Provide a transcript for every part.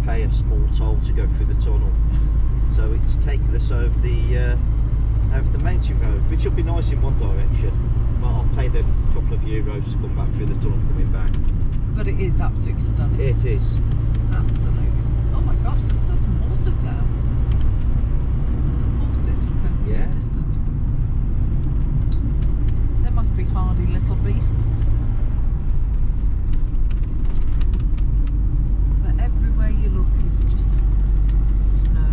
pay a small toll to go through the tunnel. So it's taken us over the mountain road, which will be nice in one direction, but I'll pay the couple of euros to come back through the tunnel coming back. But it is absolutely stunning. It is. Absolutely. Oh my gosh, there's still some water down. There's some horses, look over in the distance. There must be hardy little beasts. But everywhere you look is just snow.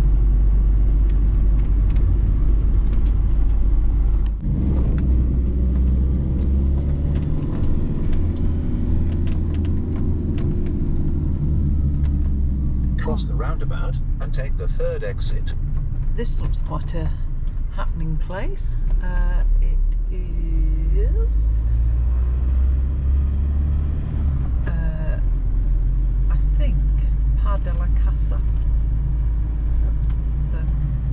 Cross the roundabout and take the third exit. This looks quite a happening place. It is, I think, Pas de Casa. So,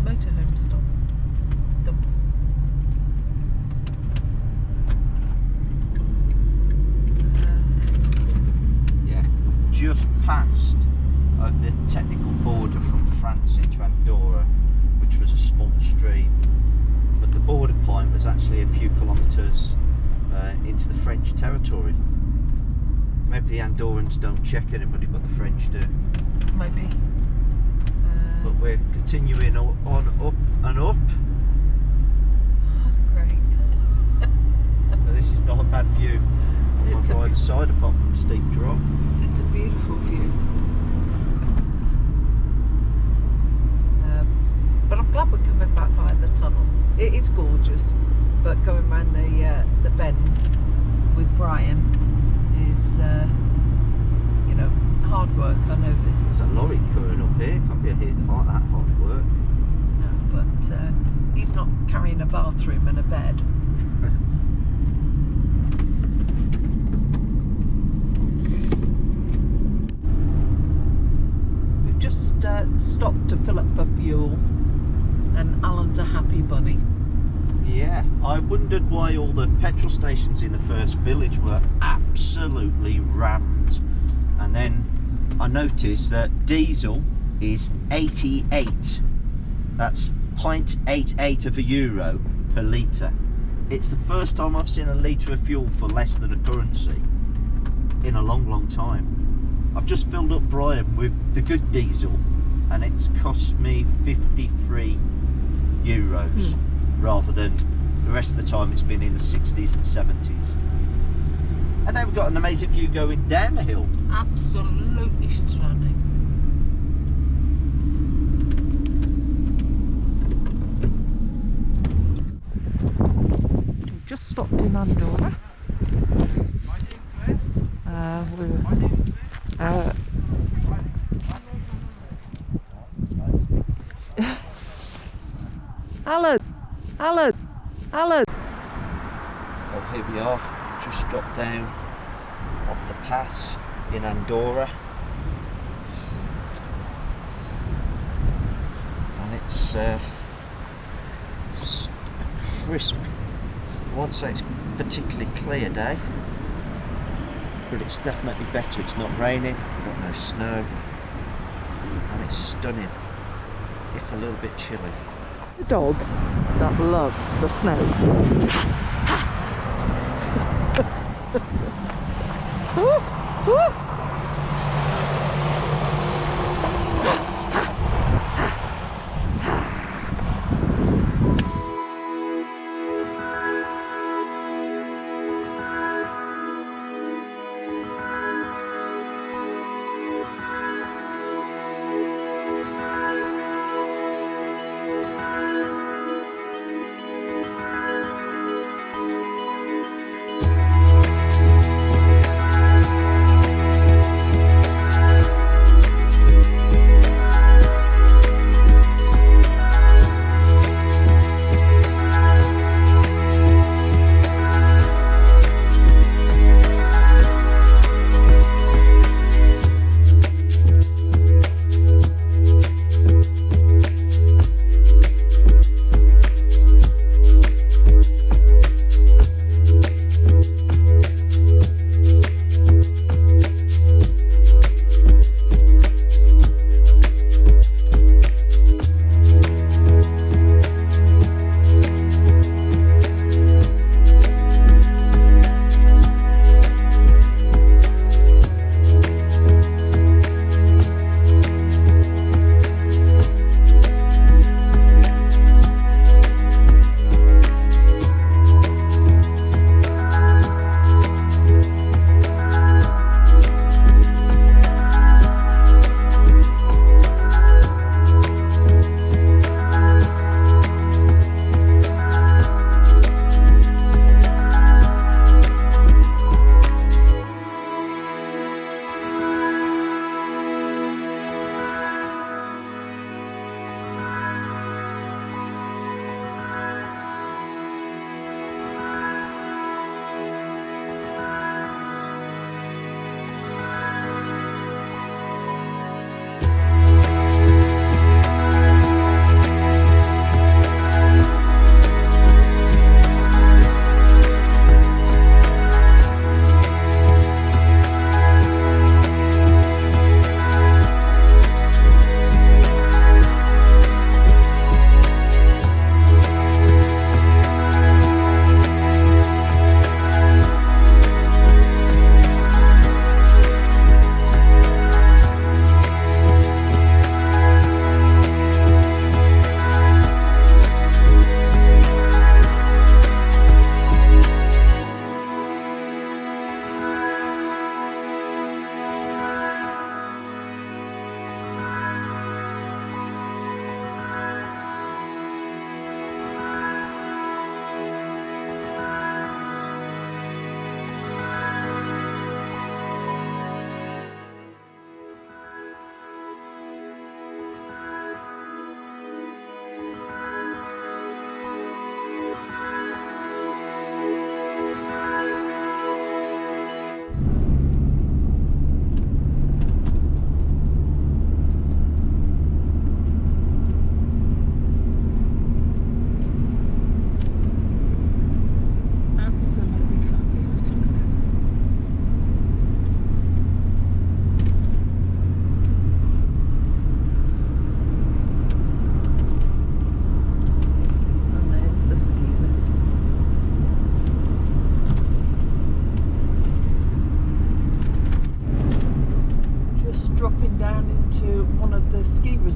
motorhome stop. Yeah, just past the technical border from France into Andorra, which was a small stream, but the border point was actually a few kilometres into the French territory. Maybe the Andorrans don't check anybody, but the French do. Maybe. But we're continuing on up and up. Great. So this is not a bad view on either side apart from a steep drop. It's a beautiful view. But I'm glad we're coming back via the tunnel. It is gorgeous, but going around the bends with Brian is, you know, hard work. I know this. There's a lorry coming up here. Can't be that hard work. No, but he's not carrying a bathroom and a bed. We've just stopped to fill up for fuel. And Alan's a happy bunny. Yeah, I wondered why all the petrol stations in the first village were absolutely rammed. And then I noticed that diesel is 88. That's 0.88 of a euro per litre. It's the first time I've seen a litre of fuel for less than a currency in a long, long time. I've just filled up Brian with the good diesel and it's cost me 53 euros rather than the rest of the time it's been in the 60s and 70s. And then we've got an amazing view going down the hill. Absolutely stunning. We've just stopped in Andorra. Alan. Well, here we are, just dropped down off the pass in Andorra. And it's a crisp, I won't say it's a particularly clear day, but it's definitely better. It's not raining, we've got no snow, and it's stunning, if a little bit chilly. The dog that loves the snow.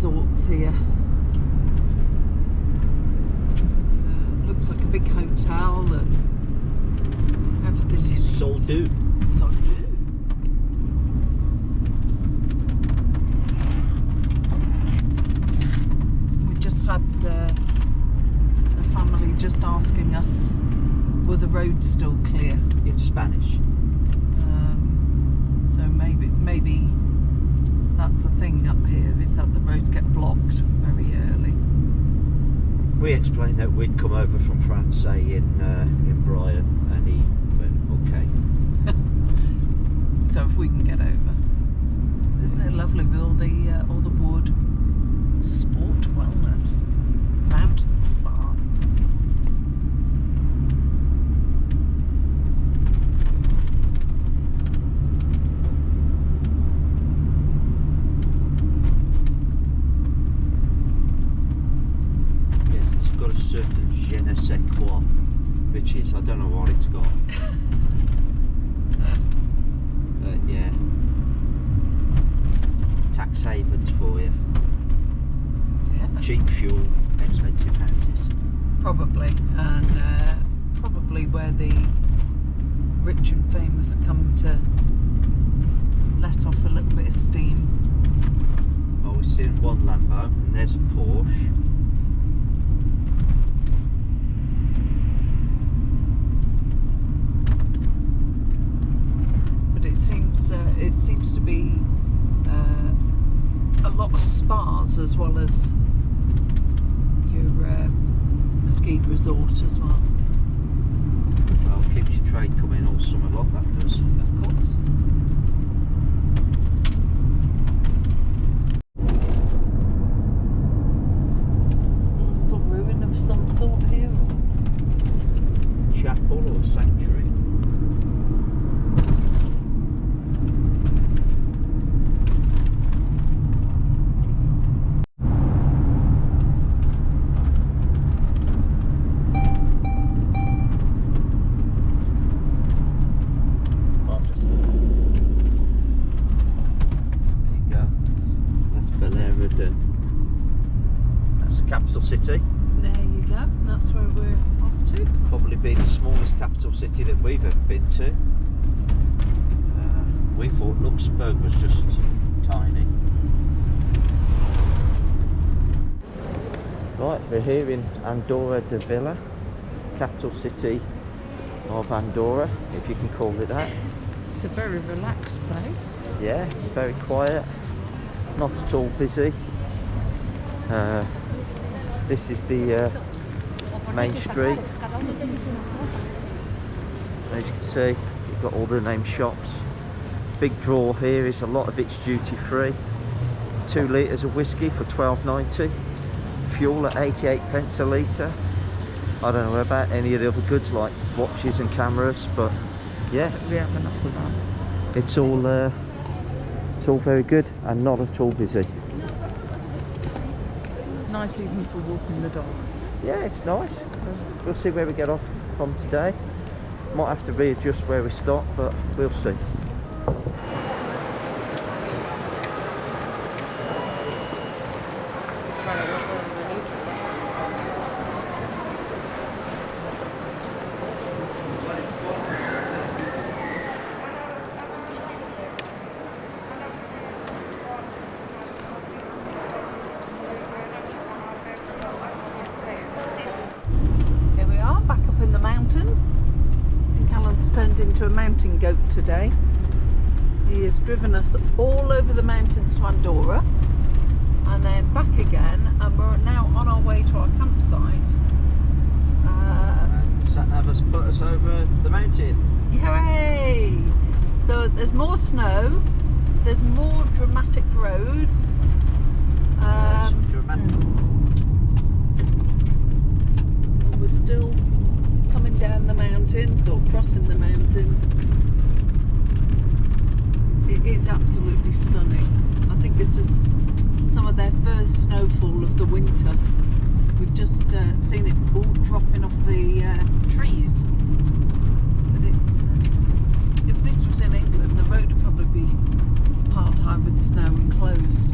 resorts here. Looks like a big hotel and everything. This is Soldu. Soldu. We just had a family just asking us, were the roads still clear? In Spanish. So maybe that's the thing up here, is that the roads get blocked very early. We explained that we'd come over from France, say in Brian, and he went, okay. So if we can get over, isn't it lovely with all the wood, sport, wellness, mountain spa. Certain je ne sais quoi, which is, I don't know what it's got. But yeah, tax havens for you. Yeah. Cheap fuel, expensive houses. Probably, and probably where the rich and famous come to let off a little bit of steam. Oh, we're seeing one Lambo, and there's a Porsche. It seems to be a lot of spas as well as your ski resort as well. Well, keeps your trade coming all summer long, that does. Of course. Little ruin of some sort here. Chapel or sanctuary. City. There you go, that's where we're off to. Probably be the smallest capital city that we've ever been to. We thought Luxembourg was just tiny. Right, we're here in Andorra la Vella, capital city of Andorra, if you can call it that. It's a very relaxed place. Yeah, very quiet, not at all busy. This is the main street. As you can see, you've got all the named shops. Big draw here is a lot of it's duty free. 2 litres of whiskey for £12.90. Fuel at 88 pence a litre. I don't know about any of the other goods like watches and cameras, but yeah, We have enough of that. it's all very good and not at all busy. Nice even for walking the dog. Yeah, it's nice. We'll see where we get off from today. Might have to readjust where we stop, but we'll see. Turned into a mountain goat today. He has driven us all over the mountains to Andorra and then back again, and we're now on our way to our campsite. Sat-nav has put us over the mountain. Hooray! So there's more snow, there's more dramatic roads. We're still coming down the mountains or crossing the mountains. It is absolutely stunning. I think this is some of their first snowfall of the winter. We've just seen it all dropping off the trees. But it's if this was in England, the road would probably be part high with snow and closed.